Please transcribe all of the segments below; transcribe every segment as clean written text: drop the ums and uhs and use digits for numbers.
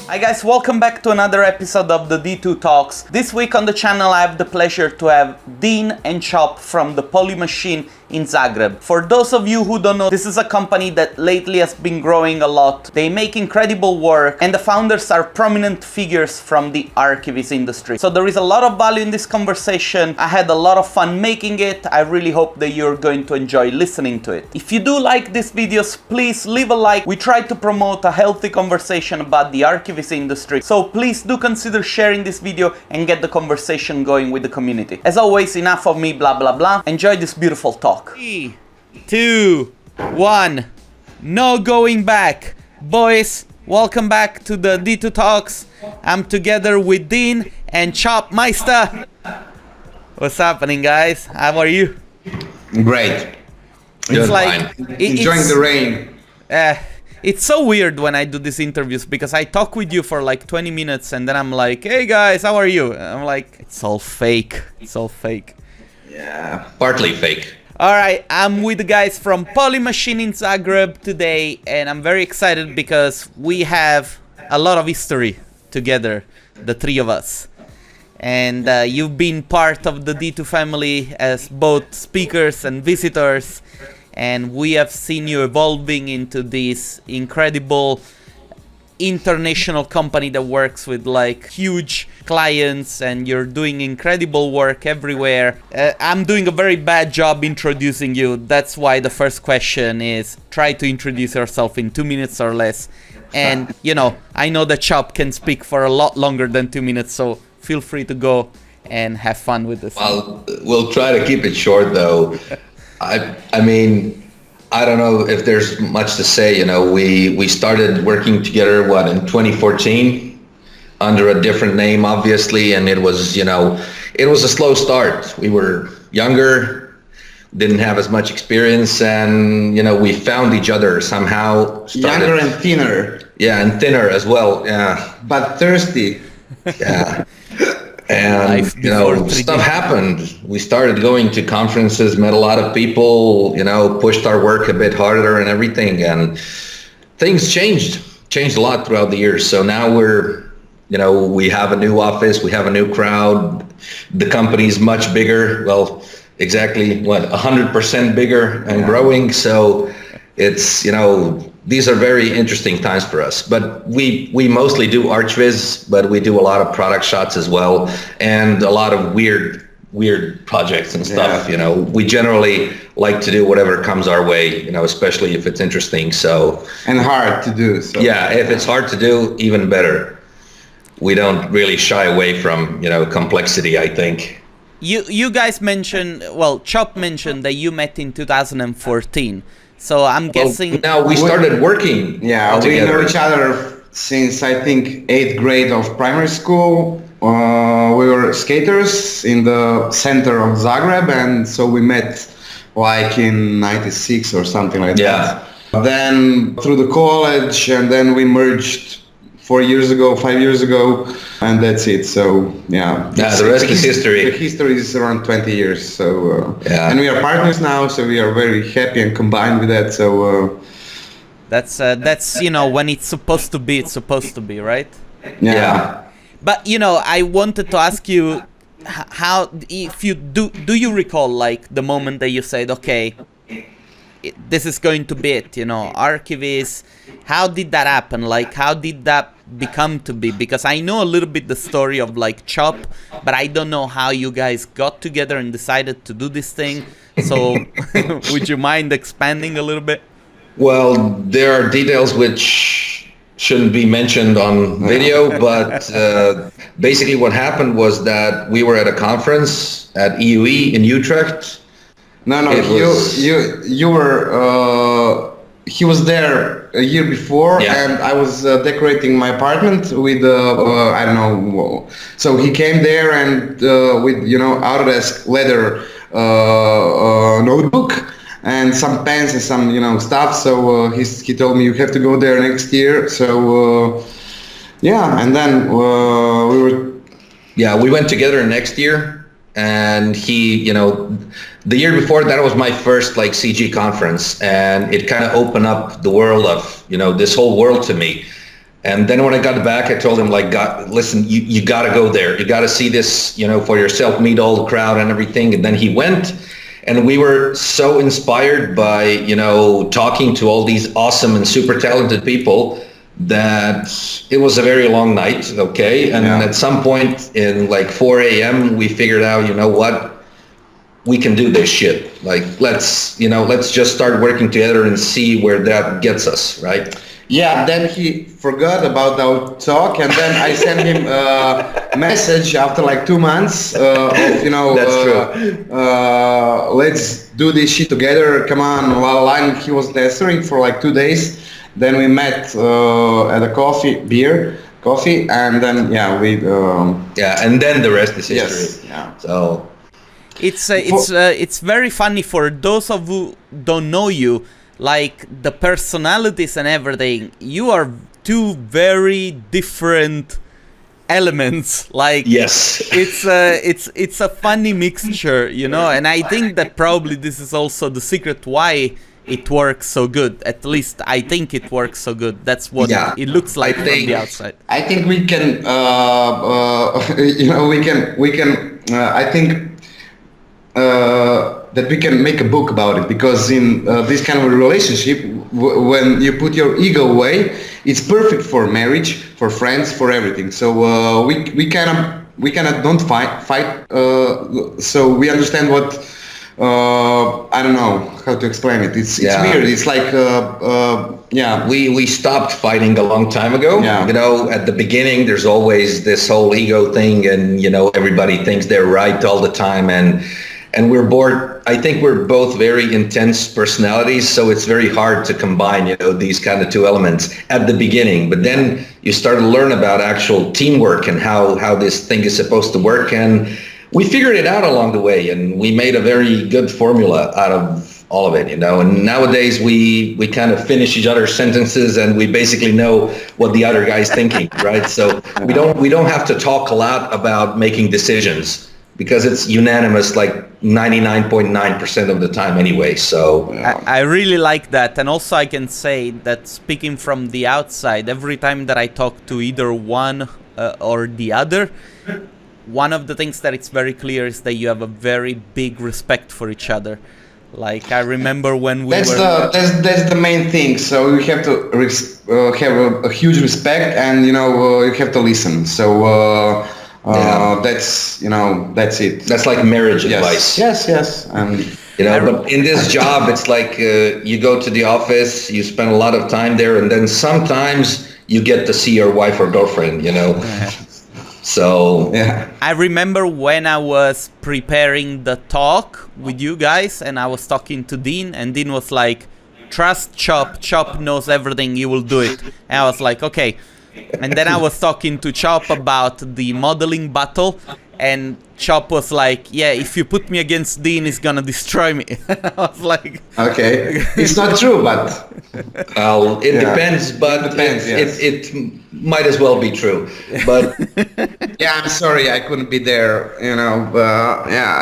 Hi guys, welcome back to another episode of the D2 Talks. This week on the channel I have the pleasure to have Dean and Čop from the Polymachine in Zagreb. For those of you who don't know, this is a company that lately has been growing a lot. They make incredible work and the founders are prominent figures from the archivist industry. So there is a lot of value in this conversation. I had a lot of fun making it. I really hope that you're going to enjoy listening to it. If you do like these videos, please leave a like. We try to promote a healthy conversation about the archivist industry. So please do consider sharing this video and get the conversation going with the community. As always, enough of me blah blah blah. Enjoy this beautiful talk. 3, 2, 1. No going back. Boys, welcome back to the D2 Talks. I'm together with Dean and Čop Meister. What's happening, guys? How are you? Great. It's like enjoying the rain. It's so weird when I do these interviews because I talk with you for like 20 minutes and then I'm like, hey guys, how are you? And I'm like, it's all fake. It's all fake. Yeah, partly fake. Alright, I'm with the guys from Polymachine in Zagreb today and I'm very excited because we have a lot of history together, the three of us. And you've been part of the D2 family as both speakers and visitors. And we have seen you evolving into this incredible international company that works with like huge clients and you're doing incredible work everywhere. I'm doing a very bad job introducing you. That's why the first question is try to introduce yourself in 2 minutes or less. And you know, I know that Čop can speak for a lot longer than 2 minutes, so feel free to go and have fun with this. Well, we'll try to keep it short though. I mean, I don't know if there's much to say. You know, we started working together, in 2014 under a different name, obviously. And it was, you know, it was a slow start. We were younger, didn't have as much experience. And, you know, we found each other somehow. Younger and thinner. Yeah, and thinner as well. Yeah. But thirsty. Yeah. And, you know, stuff happened. We started going to conferences, met a lot of people, you know, pushed our work a bit harder and everything. And things changed a lot throughout the years. So now we're, you know, we have a new office, we have a new crowd. The company's much bigger. Well, exactly, 100% bigger and growing. So it's, you know, these are very interesting times for us, but we mostly do ArchViz, but we do a lot of product shots as well, and a lot of weird projects and stuff. Yeah. You know, we generally like to do whatever comes our way, you know, especially if it's interesting. So and hard to do. So. Yeah, if it's hard to do, even better. We don't really shy away from, you know, complexity, I think. You guys mentioned, well, Čop mentioned that you met in 2014. So I'm guessing... Now we started working together. We know each other since I think 8th grade of primary school. We were skaters in the center of Zagreb, and so we met like in 96 or something like that. Then through the college, and then we merged 5 years ago, and that's it. So yeah, the rest is history. The history is around 20 years. So and we are partners now, so we are very happy and combined with that. So that's you know, when it's supposed to be, it's supposed to be, right? Yeah. But you know, I wanted to ask you how, if you do you recall like the moment that you said, okay, this is going to be it, you know, archivist. How did that happen? Like, how did that become to be? Because I know a little bit the story of like Čop, but I don't know how you guys got together and decided to do this thing. So would you mind expanding a little bit? Well, there are details which shouldn't be mentioned on video, but basically what happened was that we were at a conference at EUE in Utrecht. No, you were, he was there a year before, and I was decorating my apartment with, I don't know, so he came there and with, you know, Autodesk leather notebook and some pens and some, you know, stuff, so he told me you have to go there next year, so yeah, and then we went together next year. And he, you know, the year before that was my first like CG conference, and it kind of opened up the world of, you know, this whole world to me. And then when I got back, I told him, like, listen, you got to go there. You got to see this, for yourself, meet all the crowd and everything. And then he went, and we were so inspired by, talking to all these awesome and super talented people that it was a very long night. Okay. And at some point in like 4 a.m., we figured out, what? We can do this shit. Like, let's just start working together and see where that gets us, right? Yeah, then he forgot about our talk, and then I sent him a message after like 2 months of, That's true. Let's do this shit together, come on, and he was answering for like 2 days. Then we met at a coffee, and then, we... and then the rest is history. Yes, yeah. So... It's very funny for those of who don't know you, like the personalities and everything. You are two very different elements. Like, yes, it's a funny mixture, And I think that probably this is also the secret why it works so good. At least I think it works so good. That's what it looks like from the outside. I think we can, I think. That we can make a book about it, because in this kind of a relationship, when you put your ego away, it's perfect for marriage, for friends, for everything. So we cannot don't fight. So we understand what I don't know how to explain it. It's weird. It's like we stopped fighting a long time ago. Yeah. At the beginning, there's always this whole ego thing, and everybody thinks they're right all the time, and we're bored. I think we're both very intense personalities, so it's very hard to combine, these kind of two elements at the beginning. But then you start to learn about actual teamwork and how this thing is supposed to work, and we figured it out along the way, and we made a very good formula out of all of it, And nowadays we kind of finish each other's sentences, and we basically know what the other guy's thinking, right? So we don't have to talk a lot about making decisions, because it's unanimous like 99.9% of the time anyway. So I really like that. And also I can say that, speaking from the outside, every time that I talk to either one or the other, one of the things that it's very clear is that you have a very big respect for each other. Like, I remember when we that's the main thing. So you have to have a huge respect, and you have to listen. So that's it. That's like marriage advice. Yes. And but in this job, it's like you go to the office, you spend a lot of time there, and then sometimes you get to see your wife or girlfriend. So I remember when I was preparing the talk with you guys, and I was talking to Dean, and Dean was like, "Trust Chop. Chop knows everything. You will do it." And I was like, "Okay." And then I was talking to Chop about the modeling battle, and Chop was like, "Yeah, if you put me against Dean, he's gonna destroy me." I was like, "Okay, it's not true, but it depends. But it might as well be true. But I'm sorry I couldn't be there.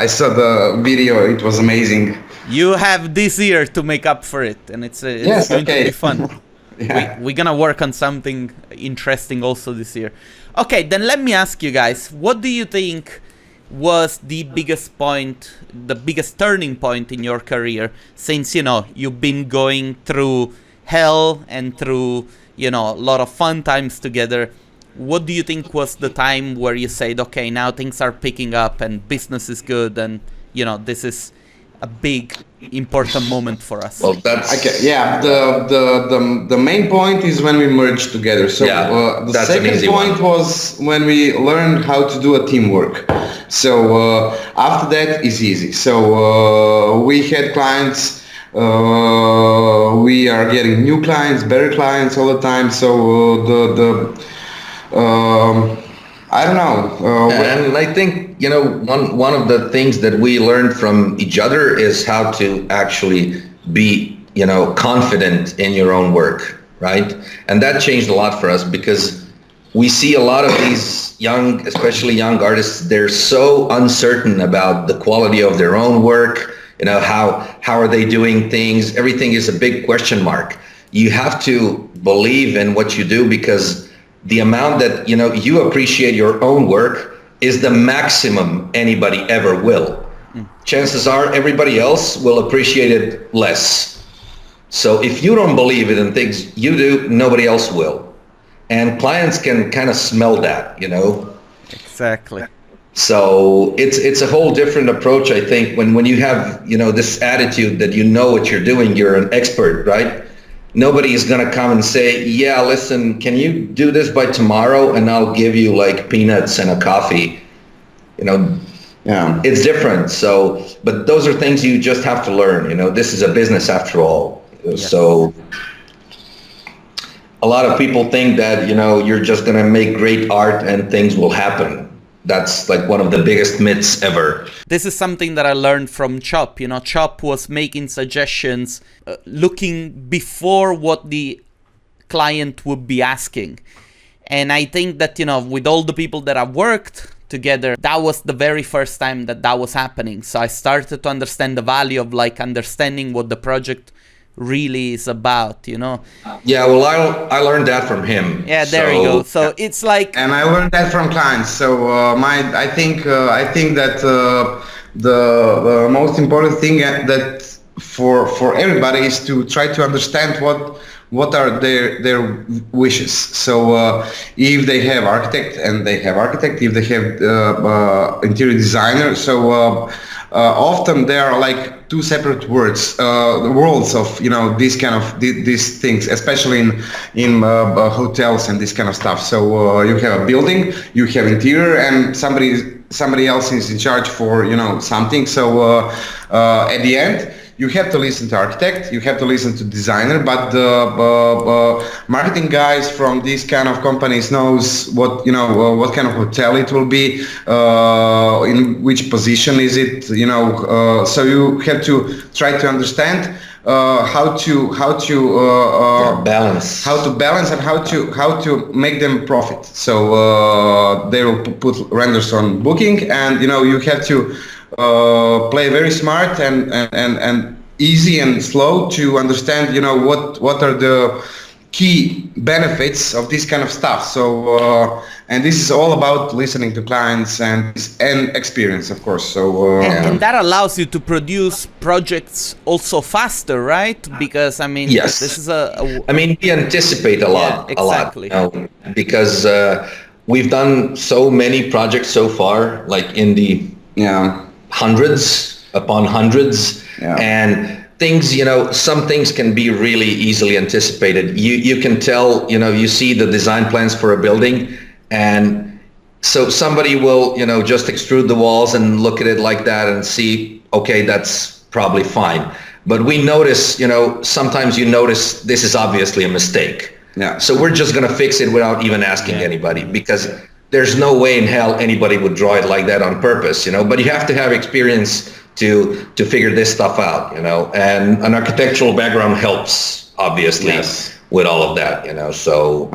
I saw the video. It was amazing. You have this year to make up for it, and it's going to be fun." We're gonna work on something interesting also this year. Okay, then let me ask you guys, what do you think was the biggest turning point in your career, since you've been going through hell and through a lot of fun times together? What do you think was the time where you said, okay, now things are picking up and business is good, and this is a big important moment for us? Well, that's the main point is when we merged together. So the second point was when we learned how to do a teamwork. So after that is easy. So we had clients, we are getting new clients, better clients all the time. So I don't know. And I think, one of the things that we learned from each other is how to actually be, confident in your own work, right? And that changed a lot for us, because we see a lot of these especially young artists, they're so uncertain about the quality of their own work. How are they doing things? Everything is a big question mark. You have to believe in what you do, because the amount that, you appreciate your own work is the maximum anybody ever will. Chances are everybody else will appreciate it less. So if you don't believe it in things you do, nobody else will. And clients can kind of smell that, Exactly. So it's a whole different approach, I think, when you have, this attitude that you know what you're doing, you're an expert, right? Nobody is going to come and say, yeah, listen, can you do this by tomorrow? And I'll give you like peanuts and a coffee. Yeah. It's different. So, but those are things you just have to learn. This is a business after all. Yes. So a lot of people think that, you're just going to make great art and things will happen. That's like one of the biggest myths ever. This is something that I learned from Chop. Chop was making suggestions, looking before what the client would be asking. And I think that, with all the people that I've worked together, that was the very first time that was happening. So I started to understand the value of like understanding what the project really is about, Yeah, well, I learned that from him. Yeah, there you go. So it's like, and I learned that from clients. So I think that the most important thing that for everybody is to try to understand what are their wishes. So if they have architect, and they have architect, if they have interior designer, so often there are like two separate worlds of these kind of these things, especially in hotels and this kind of stuff. So you have a building, you have interior, and somebody else is in charge for something. So at the end, you have to listen to architect, you have to listen to designer, but the marketing guys from these kind of companies knows what kind of hotel it will be, in which position is it, so you have to try to understand how to balance and how to make them profit. So they will put renders on booking, and you have to play very smart and easy and slow to understand what are the key benefits of this kind of stuff. So and this is all about listening to clients and experience, of course. So and that allows you to produce projects also faster, right? Because yes, this is we anticipate a lot, exactly. Because we've done so many projects so far, like in the hundreds upon hundreds, and things, some things can be really easily anticipated. You can tell, you see the design plans for a building, and so somebody will, just extrude the walls and look at it like that and see, okay, that's probably fine. But we notice, sometimes you notice this is obviously a mistake. Yeah. So we're just going to fix it without even asking anybody, because there's no way in hell anybody would draw it like that on purpose, but you have to have experience to figure this stuff out, and an architectural background helps, obviously, with all of that, so.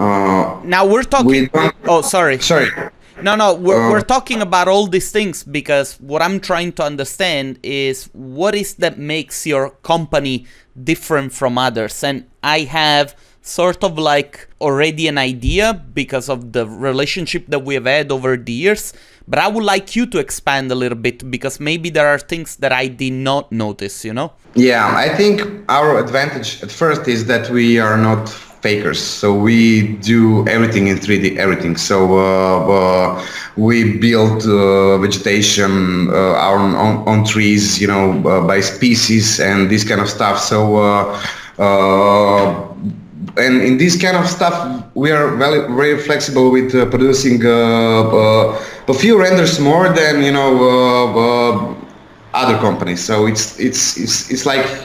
Now we're talking, sorry. No, we're talking about all these things because what I'm trying to understand is what is that makes your company different from others. And I have sort of like already an idea because of the relationship that we have had over the years, but I would like you to expand a little bit because maybe there are things that I did not notice, Yeah, I think our advantage at first is that we are not fakers, so we do everything in 3D, everything. So we build vegetation on trees, by species and this kind of stuff. So and in this kind of stuff, we are very flexible with producing a few renders more than other companies. So it's like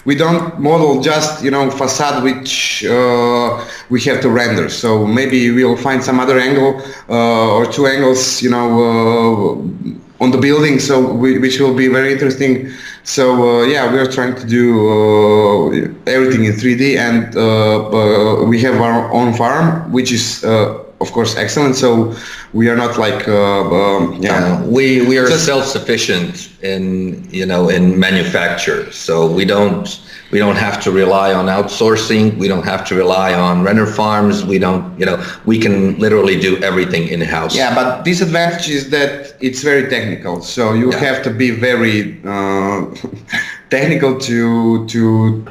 we don't model just facade which we have to render. So maybe we'll find some other angle or two angles on the building, so which will be very interesting. So we are trying to do everything in 3D, and we have our own farm, which is of course excellent. So we are not like we are self-sufficient in in manufacture. So we don't We don't have to rely on outsourcing. We don't have to rely on render farms. We don't, we can literally do everything in-house. Yeah, but disadvantage is that it's very technical. So you have to be very technical to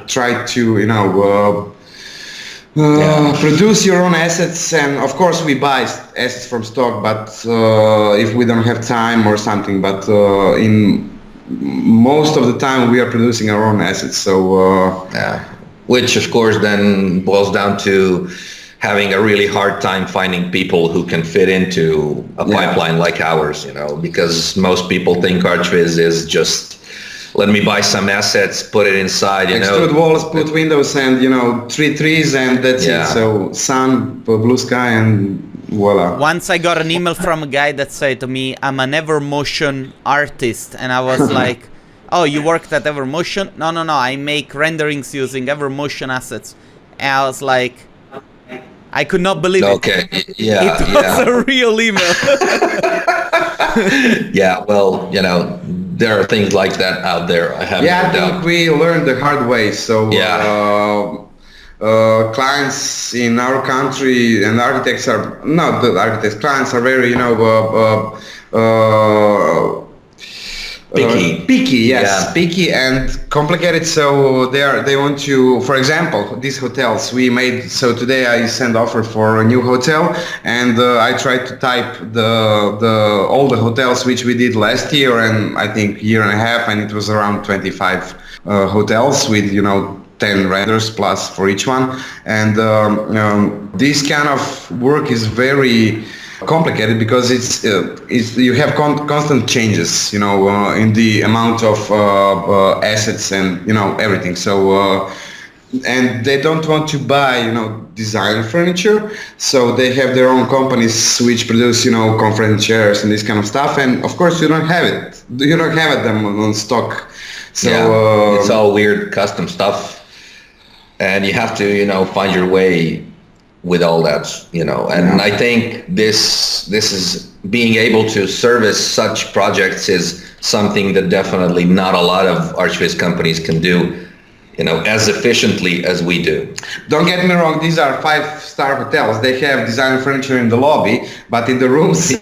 try to, produce your own assets. And of course we buy assets from stock, but if we don't have time or something, but in most of the time we are producing our own assets. So which of course then boils down to having a really hard time finding people who can fit into a pipeline like ours, because most people think ArchViz is just, let me buy some assets, put it inside, extrude walls, put windows, and 3 trees, and that's it. So sun, blue sky, and voila. Once I got an email from a guy that said to me, I'm an Evermotion artist, and I was like, oh, you worked at Evermotion? No, I make renderings using Evermotion assets. And I was like, I could not believe it. Okay, yeah. It was a real email. Yeah, well, there are things like that out there. I have no doubt. I think we learned the hard way. So clients in our country and architects are not the architects. Clients are very, picky, picky and complicated. So they want to, for example, these hotels we made. So today I send offer for a new hotel, and I tried to type all the hotels which we did last year, and I think year and a half, and it was around 25 hotels with 10 renders plus for each one. And this kind of work is very complicated because it's you have constant changes, in the amount of assets and everything. So and they don't want to buy design furniture, so they have their own companies which produce conference chairs and this kind of stuff. And of course you don't have it. You don't have them on stock. So it's all weird custom stuff, and you have to find your way with all that, and I think this is being able to service such projects is something that definitely not a lot of ArchViz companies can do, as efficiently as we do. Don't get me wrong, these are 5-star hotels. They have designer furniture in the lobby, but in the rooms,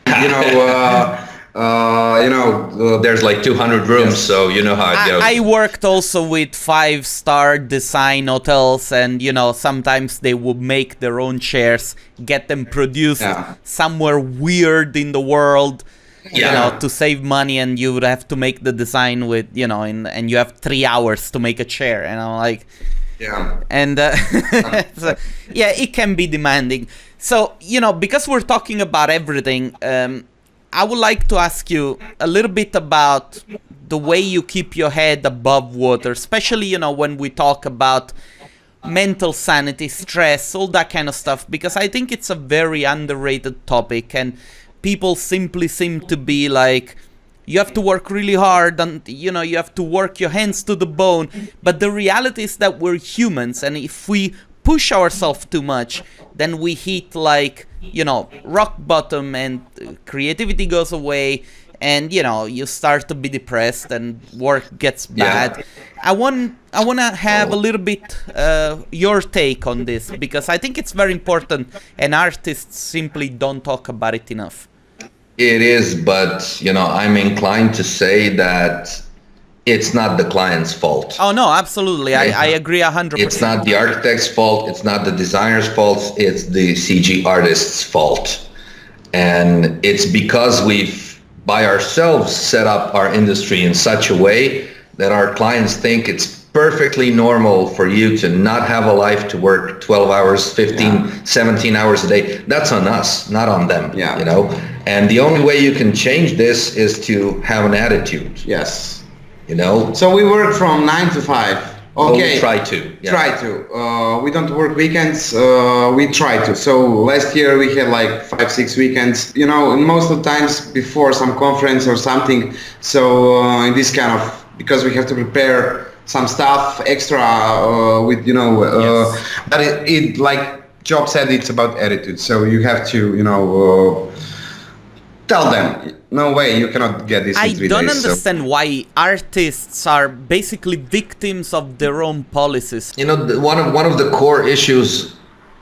there's like 200 rooms, so you know how it goes. I worked also with 5-star design hotels, and sometimes they would make their own chairs, get them produced somewhere weird in the world, to save money, and you would have to make the design with, and you have 3 hours to make a chair, and I'm like, and so, it can be demanding. So because we're talking about everything, I would like to ask you a little bit about the way you keep your head above water, especially, when we talk about mental sanity, stress, all that kind of stuff, because I think it's a very underrated topic, and people simply seem to be like, you have to work really hard, and, you have to work your hands to the bone. But the reality is that we're humans, and if we push ourselves too much, then we hit rock bottom, and creativity goes away, and you start to be depressed, and work gets bad. I want to have a little bit your take on this, because I think it's very important, and artists simply don't talk about it enough. It is, but I'm inclined to say that it's not the client's fault. Oh no, absolutely. I agree 100%. It's not the architect's fault. It's not the designer's fault. It's the CG artist's fault. And it's because we've, by ourselves, set up our industry in such a way that our clients think it's perfectly normal for you to not have a life, to work 12 hours, 15, 17 hours a day. That's on us, not on them, And the only way you can change this is to have an attitude. Yes. So we work from 9 to 5. Okay. We try to. Yeah. Try to. We don't work weekends. We try to. So last year we had like 5-6 weekends. And most of the times before some conference or something. So in this kind of, because we have to prepare some stuff extra with but it like Job said, it's about attitude. So you have to tell them, no way, you cannot get this in 3 days. I don't understand why artists are basically victims of their own policies. You know, one of the core issues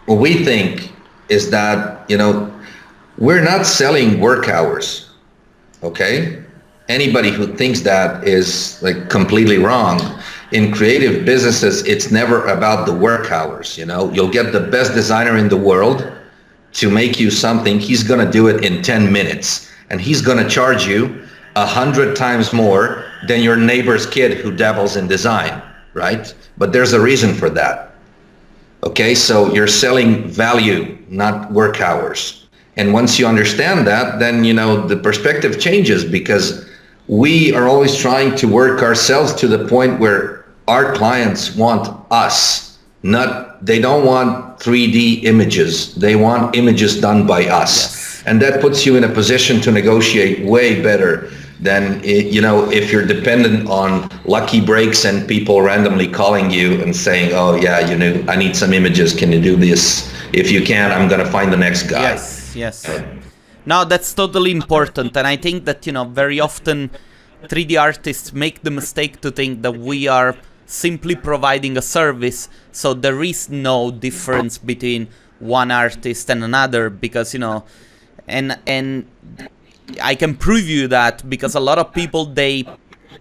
we think is that, you know, we're not selling work hours, okay? Anybody who thinks that is like completely wrong. In creative businesses, it's never about the work hours, you know? You'll get the best designer in the world to make you something. He's gonna do it in 10 minutes, and he's gonna charge you 100 times more than your neighbor's kid who dabbles in design, right? But there's a reason for that. Okay, so you're selling value, not work hours. And once you understand that, then, you know, the perspective changes, because we are always trying to work ourselves to the point where our clients want us, they don't want 3D images. They want images done by us. Yes. And that puts you in a position to negotiate way better than, you know, if you're dependent on lucky breaks and people randomly calling you and saying, oh yeah, you know, I need some images, can you do this? If you can, I'm gonna find the next guy. Yes. No, that's totally important. And I think that, you know, very often 3D artists make the mistake to think that we are simply providing a service, so there is no difference between one artist and another, because, you know, and I can prove you that, because a lot of people, they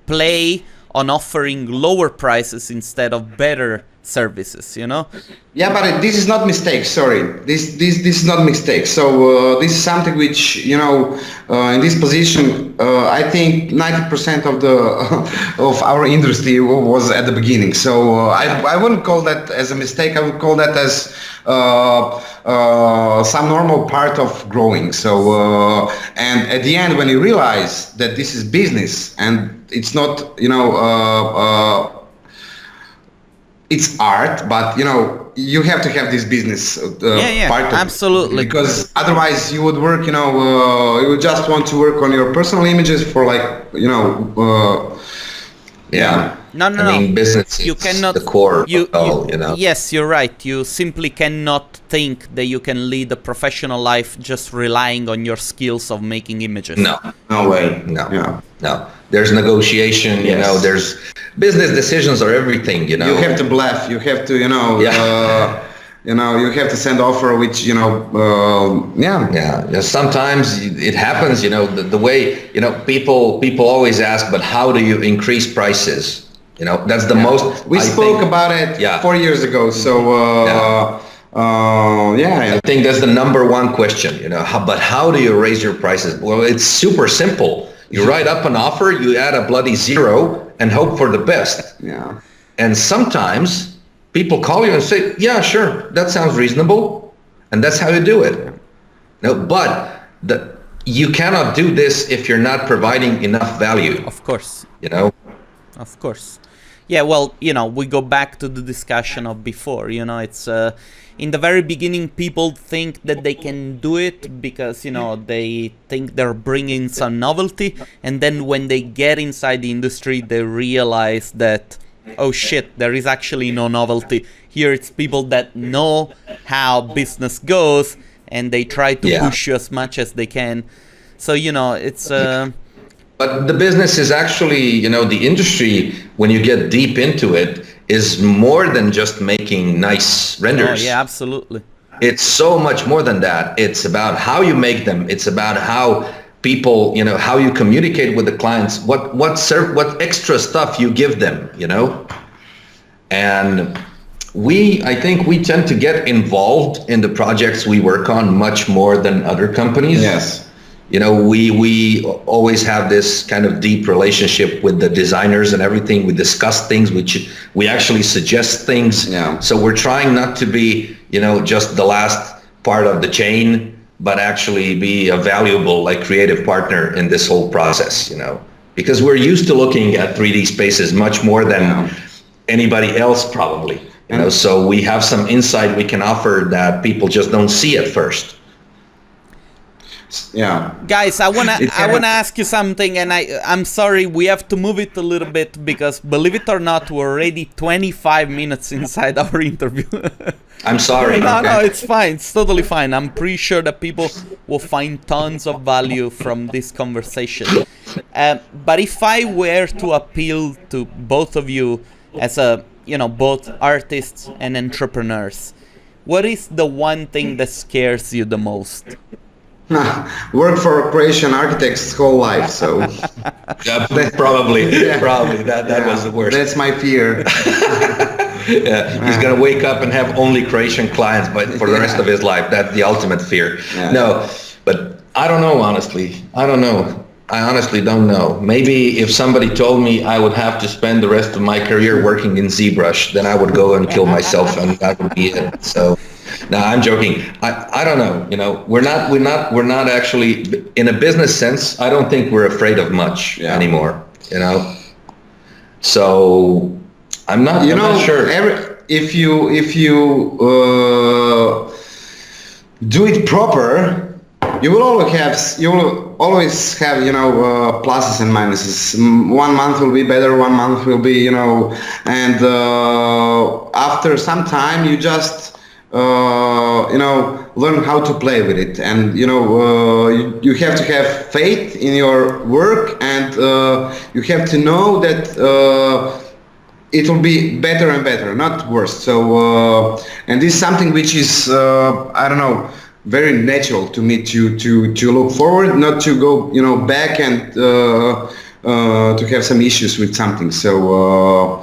play on offering lower prices instead of better services, you know? Yeah, but this is not mistake. Sorry, this is not mistake. So this is something which, you know, in this position, I think 90% of the of our industry was at the beginning. So I wouldn't call that as a mistake. I would call that as some normal part of growing. So and at the end, when you realize that this is business and it's not, you know, it's art, but, you know, you have to have this business part of absolutely it, because otherwise you would work, you know, you would just want to work on your personal images for, like, you know, yeah. No. I mean, business is the core of it all, you know. Yes, you're right. You simply cannot think that you can lead a professional life just relying on your skills of making images. No way. No. Yeah. No. There's negotiation, you know, there's business decisions are everything, you know. You have to bluff, you have to, you know, you know, you have to send offer, which, you know, Yeah, sometimes it happens, you know, the way, you know, people always ask, but how do you increase prices? You know, that's the most. We spoke about it 4 years ago. So, I think that's the number one question, you know, but how do you raise your prices? Well, it's super simple. You write up an offer, you add a bloody zero and hope for the best. Yeah. And sometimes people call you and say, yeah, sure, that sounds reasonable. And that's how you do it. No, but you cannot do this if you're not providing enough value. Of course. You know? Of course. Yeah, well, you know, we go back to the discussion of before, you know, it's in the very beginning, people think that they can do it because, you know, they think they're bringing some novelty. And then when they get inside the industry, they realize that, oh shit, there is actually no novelty. Here it's people that know how business goes and they try to push you as much as they can. So, you know, it's... But the business is actually, you know, the industry, when you get deep into it, is more than just making nice renders. Oh, yeah, absolutely. It's so much more than that. It's about how you make them. It's about how people, you know, how you communicate with the clients, what extra stuff you give them, you know? And I think we tend to get involved in the projects we work on much more than other companies. Yes. You know, we always have this kind of deep relationship with the designers and everything. We discuss things, we actually suggest things. Yeah. So we're trying not to be, you know, just the last part of the chain, but actually be a valuable, like, creative partner in this whole process, you know, because we're used to looking at 3D spaces much more than anybody else probably, you know, so we have some insight we can offer that people just don't see at first. yeah. Guys, I wanna ask you something, and I'm sorry, we have to move it a little bit because, believe it or not, we're already 25 minutes inside our interview. I'm sorry. No, it's fine. It's totally fine. I'm pretty sure that people will find tons of value from this conversation. But if I were to appeal to both of you as both artists and entrepreneurs, what is the one thing that scares you the most? Work for Croatian architects whole life, so Yeah, probably that was the worst. That's my fear. Yeah, he's gonna wake up and have only Croatian clients, but for the rest of his life, that's the ultimate fear. Yeah. No, but I don't know, honestly. I don't know. I honestly don't know. Maybe if somebody told me I would have to spend the rest of my career working in ZBrush, then I would go and kill myself, and that would be it. So, no, I'm joking. I don't know. We're not actually in a business sense. I don't think we're afraid of much anymore. So I'm not sure. If you do it proper, you will always have pluses and minuses. 1 month will be better, 1 month will be and after some time you just learn how to play with it, and you have to have faith in your work, and you have to know that it will be better and better, not worse. So and this is something which is very natural to me to look forward, not to go back and to have some issues with something. So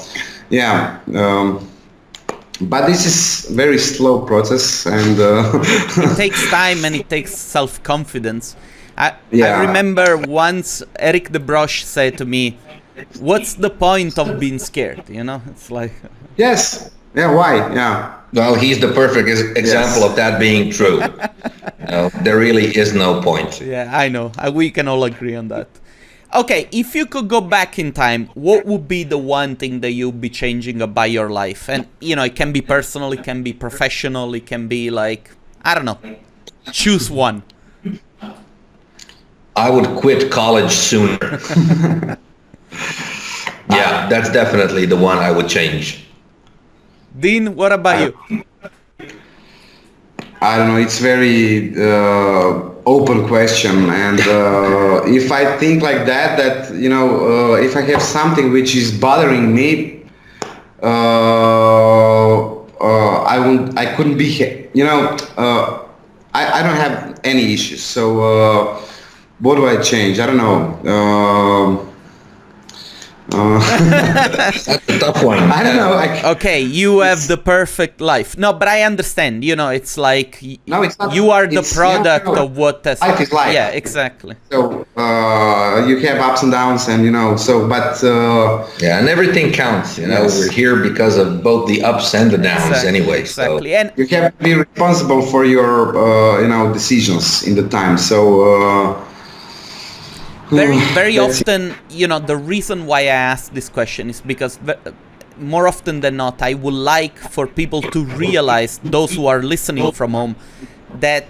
but this is very slow process, and it takes time and it takes self-confidence. I remember once Eric de Broche said to me, "What's the point of being scared?" It's like yes, why? Yeah. Well, he's the perfect example of that being true. There really is no point. Yeah, I know. We can all agree on that. Okay, if you could go back in time, what would be the one thing that you'd be changing about your life? And, it can be personal, it can be professional, it can be like, I don't know. Choose one. I would quit college sooner. Yeah, that's definitely the one I would change. Dean, what about you? I don't know, it's very open question, and if I think like that if I have something which is bothering me, I couldn't be here. I don't have any issues, so what do I change? I don't know. That's a tough one. I don't know. Okay, you have the perfect life. No, but I understand. It's like no, it's not, you are the product of what has. Life is life. Yeah, exactly. So you have ups and downs, and but and everything counts. Yes. We're here because of both the ups and the downs, anyway. Exactly, so. and you have to be responsible for your decisions in the time. So. Very often, the reason why I ask this question is because more often than not, I would like for people to realize, those who are listening from home, that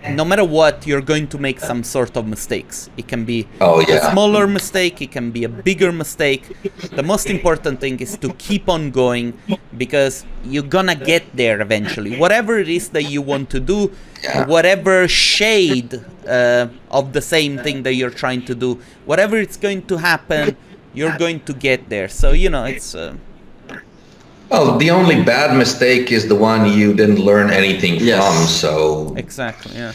no matter what, you're going to make some sort of mistakes. It can be a smaller mistake, it can be a bigger mistake. The most important thing is to keep on going, because you're gonna get there eventually. Whatever it is that you want to do, whatever shade of the same thing that you're trying to do, whatever it's going to happen, you're going to get there. So, it's... Well, the only bad mistake is the one you didn't learn anything from, so... Exactly, yeah.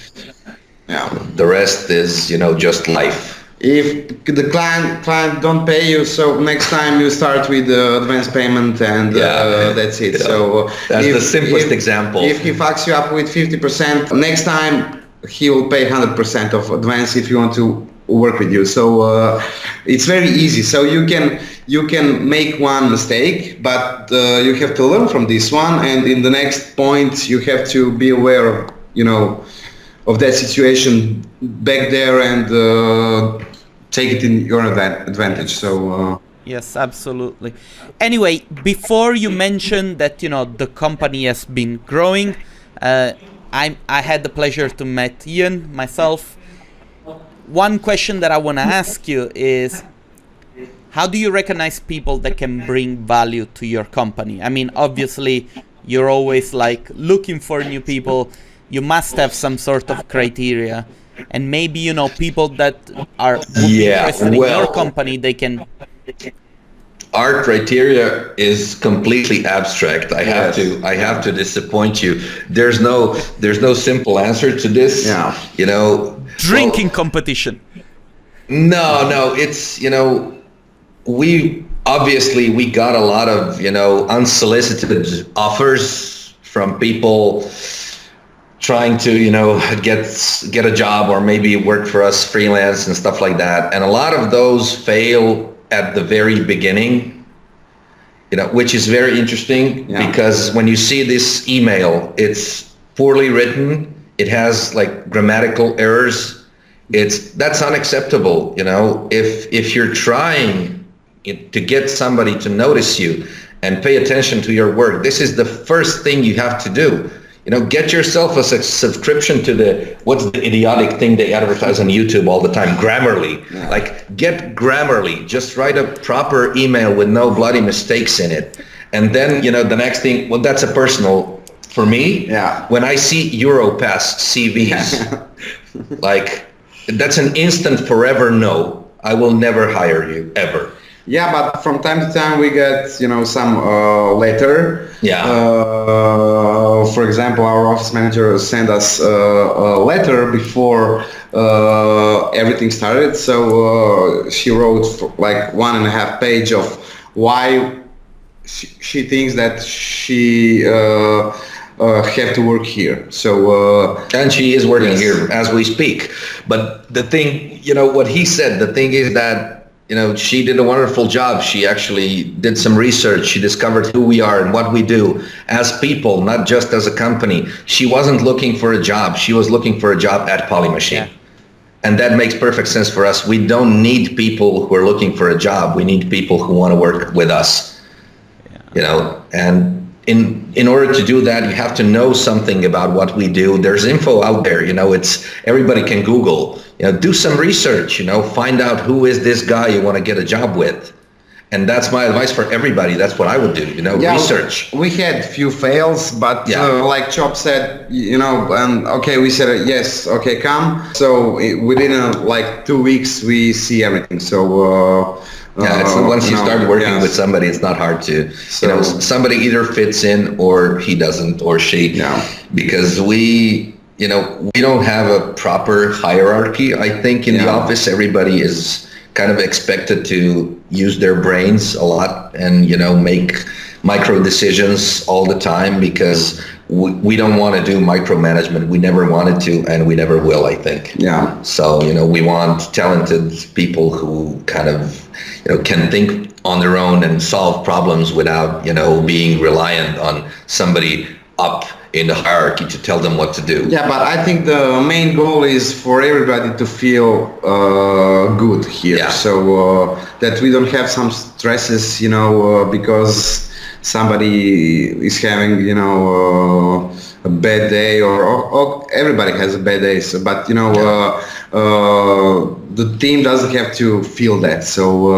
The rest is, just life. If the client don't pay you, so next time you start with advance payment, and that's it. So that's the simplest example. If he fucks you up with 50%, next time he will pay 100% of advance if you want to work with you. So it's very easy. So you can make one mistake, but you have to learn from this one, and in the next point you have to be aware of that situation back there, and take it in your advantage. So yes, absolutely. Anyway, before you mentioned that the company has been growing, I had the pleasure to meet Ian myself. One question that I want to ask you is, how do you recognize people that can bring value to your company? I mean, obviously, you're always like looking for new people. You must have some sort of criteria, and maybe people that would be interested in your company, they can. Our criteria is completely abstract. I have to disappoint you. There's no simple answer to this. Yeah. Drinking competition. No, it's we got a lot of unsolicited offers from people trying to get a job or maybe work for us freelance and stuff like that, and a lot of those fail at the very beginning, which is very interesting because when you see this email, it's poorly written, it has like grammatical errors, that's unacceptable. If you're trying to get somebody to notice you and pay attention to your work, this is the first thing you have to do. Get yourself a subscription to what's the idiotic thing they advertise on YouTube all the time, Grammarly. Yeah. Like, get Grammarly. Just write a proper email with no bloody mistakes in it. And then, the next thing, well, that's a personal, for me, when I see Europass CVs, like, that's an instant forever no. I will never hire you, ever. Yeah, but from time to time we get, some letter. Yeah. For example, our office manager sent us a letter before everything started. So she wrote like 1.5 page of why she thinks that she have to work here. So and she is working here as we speak. But the thing, what he said, the thing is that she did a wonderful job. She actually did some research. She discovered who we are and what we do as people, not just as a company. She wasn't looking for a job. She was looking for a job at Polymachine. Yeah. And that makes perfect sense for us. We don't need people who are looking for a job. We need people who want to work with us. And in order to do that, you have to know something about what we do. There's info out there, everybody can Google, do some research, find out who is this guy you want to get a job with. And that's my advice for everybody. That's what I would do, research. We had few fails, but like Chop said, and okay, we said, yes, okay, come. So within like 2 weeks, we see everything. So once you start working with somebody, it's not hard to, somebody either fits in or he doesn't, or she, because we don't have a proper hierarchy. I think in the office, everybody is kind of expected to use their brains a lot and, make micro decisions all the time, because we don't want to do micromanagement. We never wanted to, and we never will, I think. Yeah. So, we want talented people who kind of, can think on their own and solve problems without, being reliant on somebody up in the hierarchy to tell them what to do. Yeah, but I think the main goal is for everybody to feel good here. Yeah. So that we don't have some stresses, because somebody is having, a bad day, or everybody has a bad day. So, but the team doesn't have to feel that. So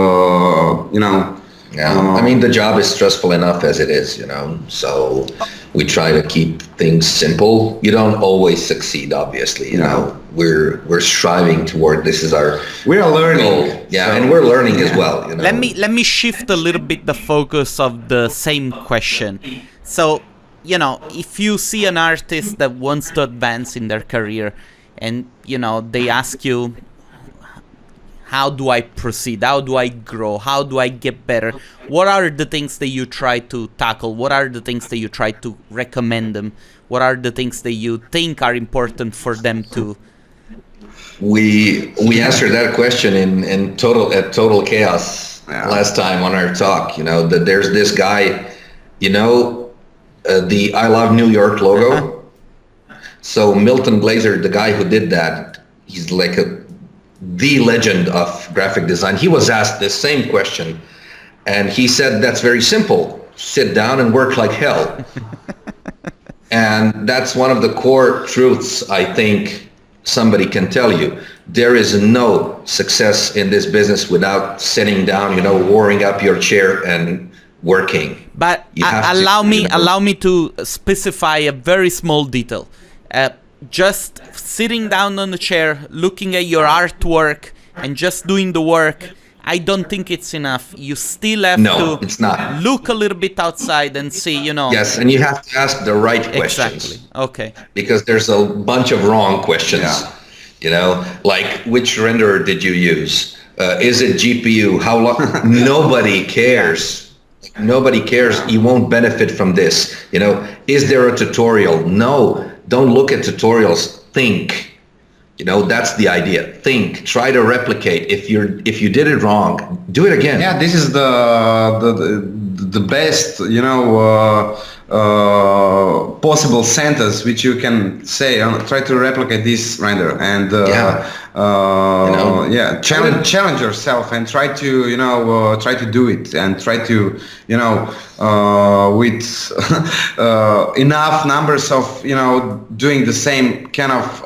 I mean, the job is stressful enough as it is, so we try to keep things simple. You don't always succeed, obviously. We're striving toward, this is our we're learning goal. And we're learning as well. Let me shift a little bit the focus of the same question. So, if you see an artist that wants to advance in their career, and they ask you, how do I proceed? How do I grow? How do I get better? What are the things that you try to tackle? What are the things that you try to recommend them? What are the things that you think are important for them to? We answered that question in Total Chaos last time on our talk. That there's this guy, the I Love New York logo. Uh-huh. So Milton Glaser, the guy who did that, he's like the legend of graphic design. He was asked this same question, and he said, that's very simple. Sit down and work like hell. And that's one of the core truths I think somebody can tell you. There is no success in this business without sitting down, warming up your chair and working. But allow me to specify a very small detail. Just sitting down on the chair, looking at your artwork, and just doing the work, I don't think it's enough. You still have it's not. Look a little bit outside and see, Yes, and you have to ask the right questions. Exactly. Okay. Because there's a bunch of wrong questions. Yeah. Like which renderer did you use? Is it GPU? How long? Nobody cares. Nobody cares. You won't benefit from this. Is there a tutorial? No. Don't look at tutorials. Think. That's the idea. Think. Try to replicate. If you did it wrong, do it again. Yeah, this is the best, possible sentence which you can say. Try to replicate this render and challenge yourself and try to do it and try to with enough numbers of doing the same kind of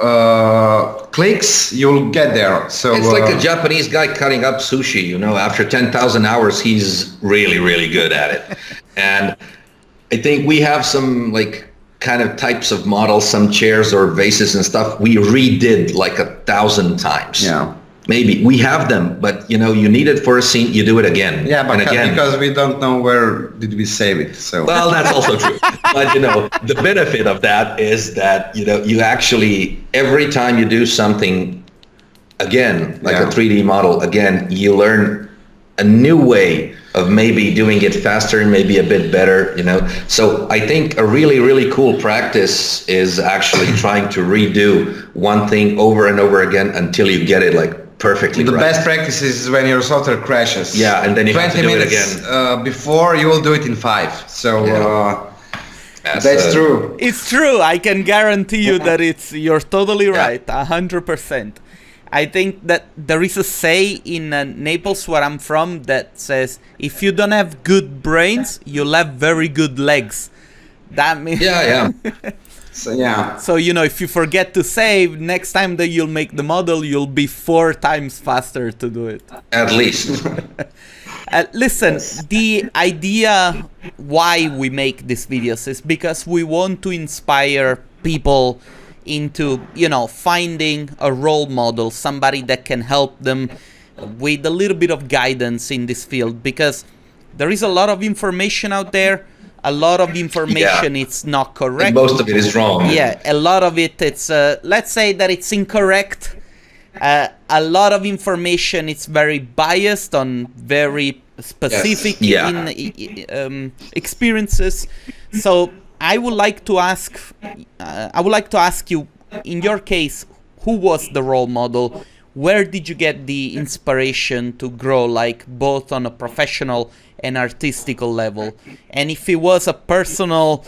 clicks, you'll get there. So it's like a Japanese guy cutting up sushi. After 10,000 hours, he's really, really good at it. And I think we have some kind of types of models, some chairs or vases and stuff we redid 1,000 times. Yeah. Maybe we have them, but you need it for a scene, you do it again. Yeah, but and again. Because we don't know where did we save it. So well, that's also true. But the benefit of that is that you actually every time you do something again, a 3D model again, you learn a new way of maybe doing it faster and maybe a bit better, So I think a really, really cool practice is actually trying to redo one thing over and over again until you get it perfectly the right. best practice is when your software crashes. Yeah, and then you have to do it again. Before you will do it in 5. So that's true. It's true. I can guarantee you that you're totally right. 100%. I think that there is a say in Naples, where I'm from, that says if you don't have good brains, you'll have very good legs. That means So if you forget to save, next time that you'll make the model, you'll be 4 times faster to do it. At least. Listen, the idea why we make these videos is because we want to inspire people into finding a role model, somebody that can help them with a little bit of guidance in this field, because there is a lot of information out there. A lot of information it's not correct. And most of it is wrong. Yeah, a lot of it's let's say that it's incorrect. A lot of information it's very biased on very specific experiences. So I would like to ask you, in your case, who was the role model? Where did you get the inspiration to grow, both on a professional and artistical level? And if it was a personal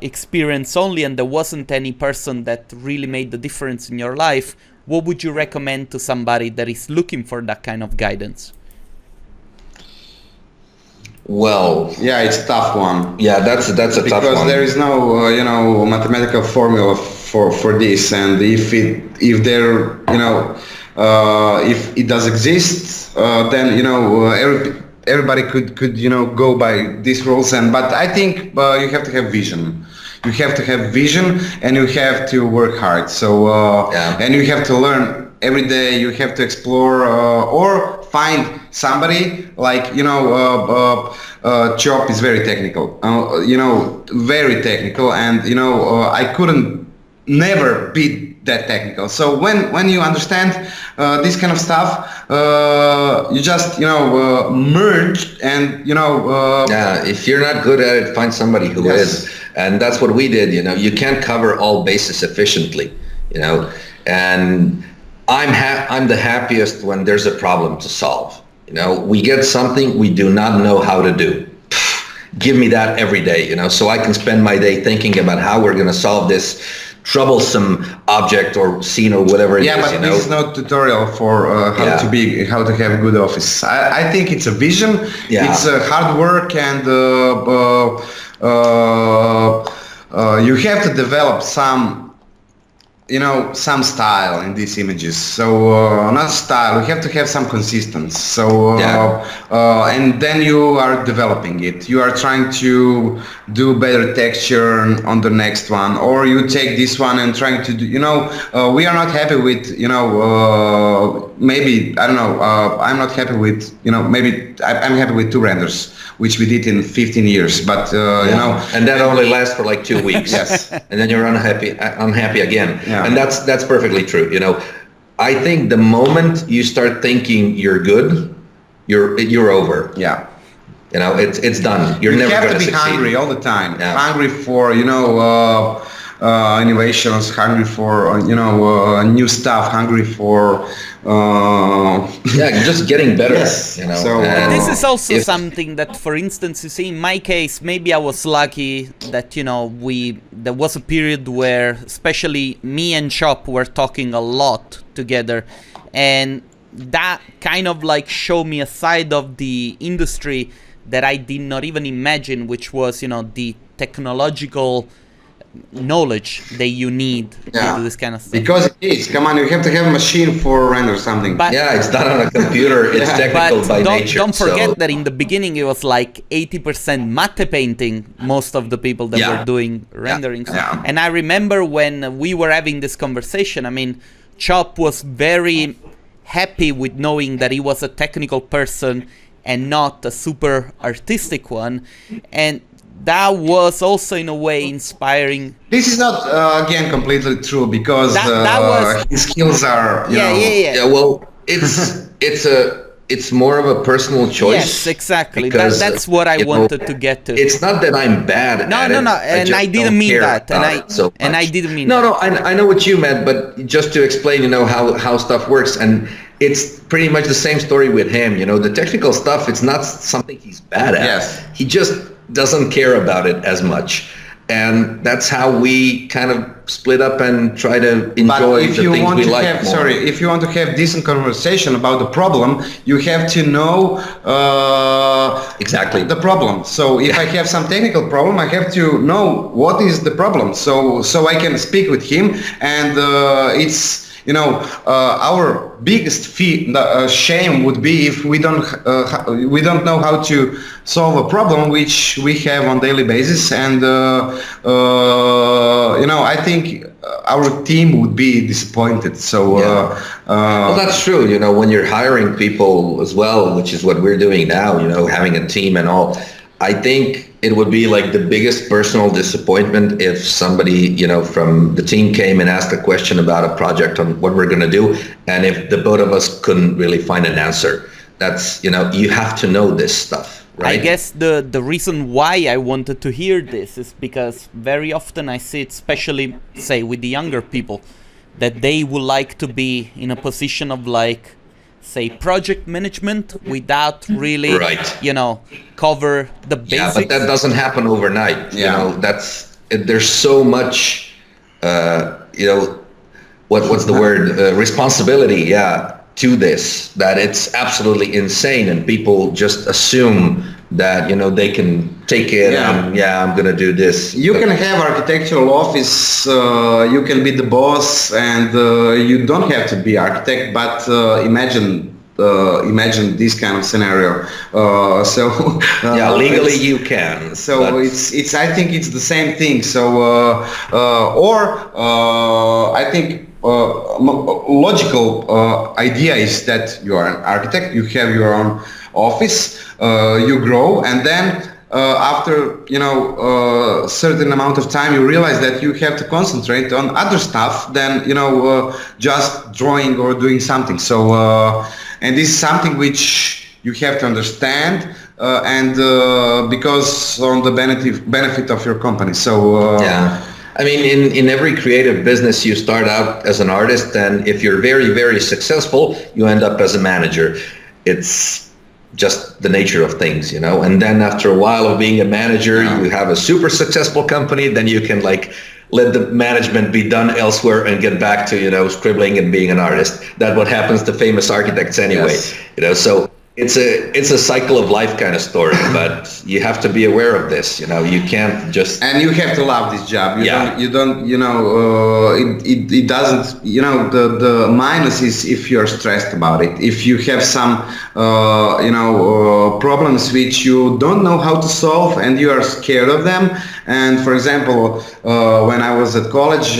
experience only, and there wasn't any person that really made the difference in your life, what would you recommend to somebody that is looking for that kind of guidance? Well, it's a tough one. Yeah, that's a tough one. Because there is no mathematical formula for this, and if it does exist, then everybody could go by these rules. But I think you have to have vision. You have to have vision, and you have to work hard. So and you have to learn every day. You have to explore or find somebody Chop is very technical. Very technical, and I couldn't never be that technical. So when you understand this kind of stuff, you just merge and if you're not good at it, find somebody who is, and that's what we did. You can't cover all bases efficiently, and I'm the happiest when there's a problem to solve. We get something we do not know how to do. Give me that every day, so I can spend my day thinking about how we're going to solve this troublesome object or scene or whatever it is. But this is no tutorial for how to have a good office. I think it's a vision. It's hard work and you have to develop some style in these images. So not style, you have to have some consistency. So and then you are developing it. You are trying to do better texture on the next one, or you take this one and trying to do, we are not happy with, maybe, I don't know, I'm not happy with, maybe I'm happy with 2 renders, which we did in 15 years, but and that only lasts for like 2 weeks. Yes. And then you're unhappy again. Yeah. And that's perfectly true. I think the moment you start thinking you're good, you're over. Yeah. It's done. You're never going to succeed. You have to be hungry all the time. Yeah. Hungry for, innovations, hungry for, new stuff, hungry for... just getting better. Yes. So, this is also something that, for instance, you see, in my case, maybe I was lucky that, there was a period where especially me and Chop were talking a lot together, and that kind of like showed me a side of the industry that I did not even imagine, which was, the technological knowledge that you need to do this kind of stuff. Because it is. Come on, you have to have a machine for render something. But it's done on a computer. It's technical by nature. Don't forget that in the beginning it was like 80% matte painting, most of the people that were doing rendering. Yeah. And I remember when we were having this conversation, I mean, Chop was very happy with knowing that he was a technical person and not a super artistic one. And that was also in a way inspiring. This is not again completely true, because that was, his skills are well, it's more of a personal choice. Yes, exactly. That's what I wanted to get to. It's not that I'm bad at it. No, and I didn't mean that. And I didn't mean that. No, I know what you meant, but just to explain, how stuff works, and it's pretty much the same story with him. The technical stuff, it's not something he's bad at. Yes. He just doesn't care about it as much. And that's how we kind of split up and try to enjoy the things we like more. If you want to have decent conversation about the problem, you have to know exactly the problem. So if I have some technical problem, I have to know what is the problem. So I can speak with him, and it's our biggest shame would be if we don't know how to solve a problem which we have on daily basis, and I think our team would be disappointed. So well, that's true. When you're hiring people as well, which is what we're doing now, having a team and all, I think it would be like the biggest personal disappointment if somebody, from the team came and asked a question about a project on what we're going to do, and if the both of us couldn't really find an answer. That's, you have to know this stuff, right? I guess the reason why I wanted to hear this is because very often I see it, especially, say, with the younger people, that they would like to be in a position of like, say, project management without really, cover the basics. Yeah, but that doesn't happen overnight. There's so much, what's the word? Responsibility, to this, that it's absolutely insane, and people just assume that they can take it and I'm gonna do this. You can have architectural office, you can be the boss, and you don't have to be architect, but imagine this kind of scenario. Legally you can. So it's I think it's the same thing. So I think logical idea is that you are an architect, you have your own office, you grow, and then after a certain amount of time you realize that you have to concentrate on other stuff than just drawing or doing something. So and this is something which you have to understand, and because on the benefit of your company. So I mean, in every creative business, you start out as an artist, and if you're very, very successful, you end up as a manager. It's just the nature of things, and then after a while of being a manager, you have a super successful company, then you can let the management be done elsewhere and get back to, scribbling and being an artist. That's what happens to famous architects anyway, so it's a cycle of life kind of story, but you have to be aware of this. You can't just. And you have to love this job. You don't. It doesn't. The minus is if you're stressed about it. If you have some, problems which you don't know how to solve and you are scared of them. And for example, when I was at college,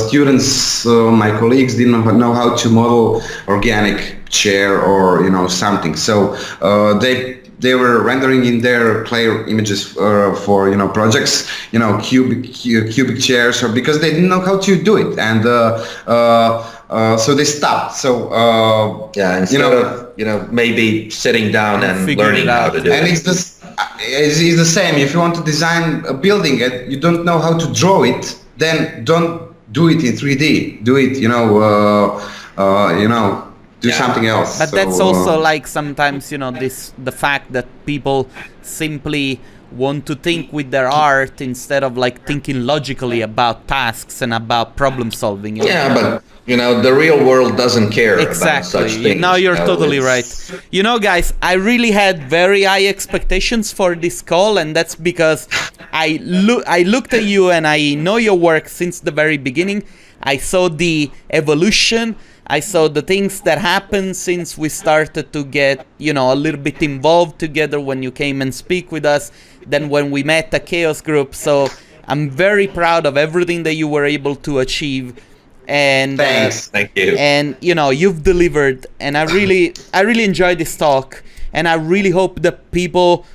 students, my colleagues didn't know how to model organic chair or something, so they were rendering in their clay images for projects, cubic chairs, or because they didn't know how to do it, and so they stopped. So instead of maybe sitting down and learning how to do and it. It's the same. If you want to design a building and you don't know how to draw it, then don't do it in 3D. Do it, do something else. But that's also like sometimes, the fact that people simply want to think with their art instead of like thinking logically about tasks and about problem solving. Yeah, but the real world doesn't care about such things. No, you're totally right. Guys, I really had very high expectations for this call, and that's because I looked at you and I know your work since the very beginning. I saw the evolution. I saw the things that happened since we started to get, a little bit involved together when you came and speak with us, then when we met the Chaos Group. So I'm very proud of everything that you were able to achieve. And thanks. Thank you. And you've delivered, and I really enjoyed this talk, and I really hope that people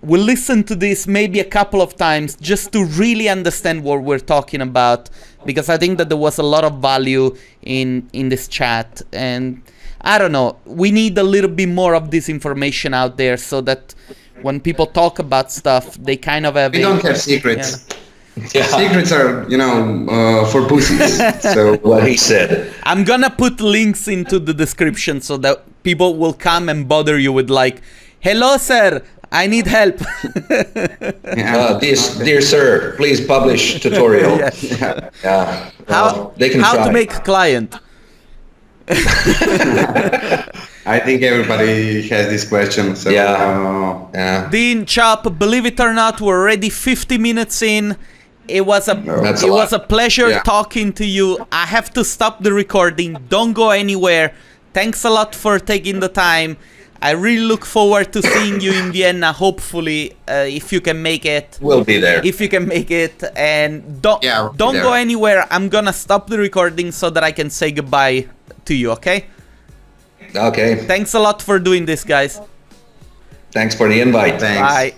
will listen to this maybe a couple of times just to really understand what we're talking about, because I think that there was a lot of value in this chat, and I don't know, we need a little bit more of this information out there so that when people talk about stuff, they kind of have. We don't have secrets. Yeah. Secrets are, for pussies. So what he said. I'm gonna put links into the description so that people will come and bother you with like, "Hello, sir, I need help." Dear sir, please publish tutorial. Yeah. They can how try. to make a client. I think everybody has this question. So, Dean, Chop, believe it or not, we're already 50 minutes in. It was a pleasure talking to you. I have to stop the recording. Don't go anywhere. Thanks a lot for taking the time. I really look forward to seeing you in Vienna, hopefully, if you can make it. We'll be there. If you can make it. And don't go anywhere. I'm going to stop the recording so that I can say goodbye to you, okay? Okay. Thanks a lot for doing this, guys. Thanks for the invite. Thanks. Bye.